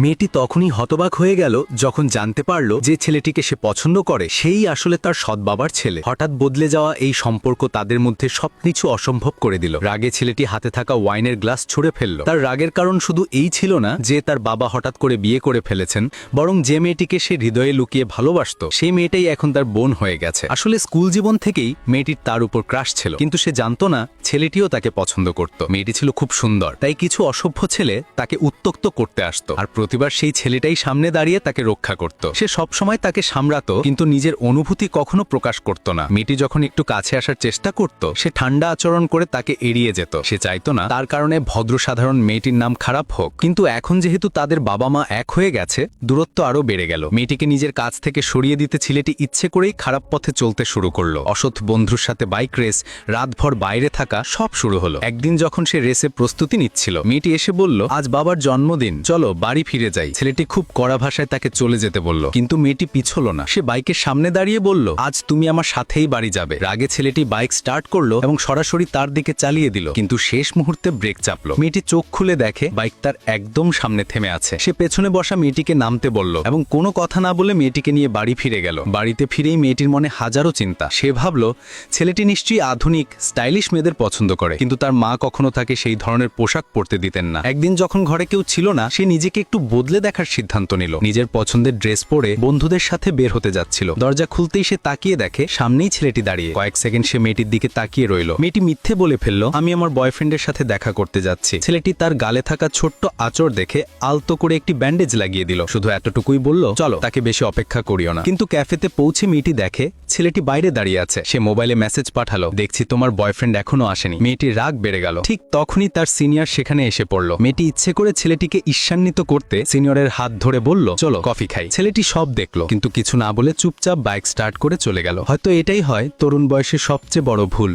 মেয়েটি তখনই হতবাক হয়ে গেল যখন জানতে পারল যে ছেলেটিকে সে পছন্দ করে সেই আসলে তার সৎ বাবার ছেলে। হঠাৎ বদলে যাওয়া এই সম্পর্ক তাদের মধ্যে সবকিছু অসম্ভব করে দিল। রাগে ছেলেটি হাতে থাকা ওয়াইনের গ্লাস ছুঁড়ে ফেলল। তার রাগের কারণ শুধু এই ছিল না যে তার বাবা হঠাৎ করে বিয়ে করে ফেলেছেন, বরং যে মেয়েটিকে সে হৃদয়ে লুকিয়ে ভালোবাসত সেই মেয়েটাই এখন তার বোন হয়ে গেছে। আসলে স্কুল জীবন থেকেই মেয়েটির তার উপর ক্রাশ ছিল, কিন্তু সে জানতো না ছেলেটিও তাকে পছন্দ করত। মেয়েটি ছিল খুব সুন্দর, তাই কিছু অসভ্য ছেলে তাকে উত্ত্যক্ত করতে আসতো, আর প্রতিবার সেই ছেলেটাই সামনে দাঁড়িয়ে তাকে রক্ষা করত। সে সবসময় তাকে সামলাতো, কিন্তু নিজের অনুভূতি কখনো প্রকাশ করত না। মেয়েটি যখন একটু কাছে আসার চেষ্টা করত, সে ঠান্ডা আচরণ করে তাকে এড়িয়ে যেত। সে চাইতো না তার কারণে ভদ্র সাধারণ মেয়েটির নাম খারাপ হোক। কিন্তু এখন যেহেতু তাদের বাবা মা এক হয়ে গেছে, দূরত্ব আরো বেড়ে গেল। মেয়েটিকে নিজের কাছ থেকে সরিয়ে দিতে ছেলেটি ইচ্ছে করেই খারাপ পথে চলতে শুরু করলো। অসৎ বন্ধুর সাথে বাইক রেস, রাতভর বাইরে থাকা, সব শুরু হলো। একদিন যখন সে রেসে প্রস্তুতি নিচ্ছিল, মেয়েটি এসে বলল, আজ বাবার জন্মদিন, চলো বাড়ি ফিরে যাই। ছেলেটি খুব কড়া ভাষায় তাকে চলে যেতে বলল, কিন্তু মেয়েটি পিছলো না। সে বাইকের সামনে দাঁড়িয়ে বলল, আজ তুমি আমার সাথেই বাড়ি যাবে। রাগে ছেলেটি বাইক স্টার্ট করলো এবং সরাসরি তার দিকে চালিয়ে দিল, কিন্তু শেষ মুহূর্তে ব্রেক চাপলো। মেয়েটি চোখ খুলে দেখে বাইক তার একদম সামনে থেমে আছে। সে পেছনে বসা মেয়েটিকে নামতে বলল এবং কোনো কথা না বলে মেয়েটিকে নিয়ে বাড়ি ফিরে গেল। বাড়িতে ফিরেই মেয়েটির মনে হাজারো চিন্তা। সে ভাবলো ছেলেটি নিশ্চয়ই আধুনিক স্টাইলিশ মেয়েদের পছন্দ করে, কিন্তু তার মা কখনো তাকে সেই ধরনের পোশাক পরতে দিতেন না। একদিন যখন ঘরে কেউ ছিল না, সে নিজেকে একটু বদলে দেখার সিদ্ধান্ত নিল। নিজের পছন্দের ড্রেস পরে বন্ধুদের সাথে বের হতে যাচ্ছিল। দরজা খুলতেই সে তাকিয়ে দেখে সামনেই ছেলেটি দাঁড়িয়ে। কয়েক সেকেন্ড সে মেয়েটির দিকে তাকিয়ে রইল। মেয়েটি মিথ্যে বলে ফেলল, আমি আমার বয়ফ্রেন্ডের সাথে দেখা করতে যাচ্ছি। ছেলেটি তার গালে থাকা ছোট্ট আঁচড় দেখে আলতো করে একটি ব্যান্ডেজ লাগিয়ে দিল। শুধু এতটুকুই বলল, চলো তাকে বেশি অপেক্ষা করিও না। কিন্তু ক্যাফেতে পৌঁছে মেয়েটি দেখে ছেলেটি বাইরে দাঁড়িয়ে আছে। সে মোবাইলে মেসেজ পাঠালো, দেখছি তোমার বয়ফ্রেন্ড এখনো আসেনি। মেয়েটির রাগ বেড়ে গেল। ঠিক তখনই তার সিনিয়র সেখানে এসে পড়ল। মেয়েটি ইচ্ছে করে ছেলেটিকে ঈর্ষান্বিত করতে সিনিয়রের হাত ধরে বলল, চলো কফি খাই। ছেলেটি সব দেখলো, কিন্তু কিছু না বলে চুপচাপ বাইক স্টার্ট করে চলে গেল। হয়তো এটাই হয় তরুণ বয়সে সবচেয়ে বড় ভুল।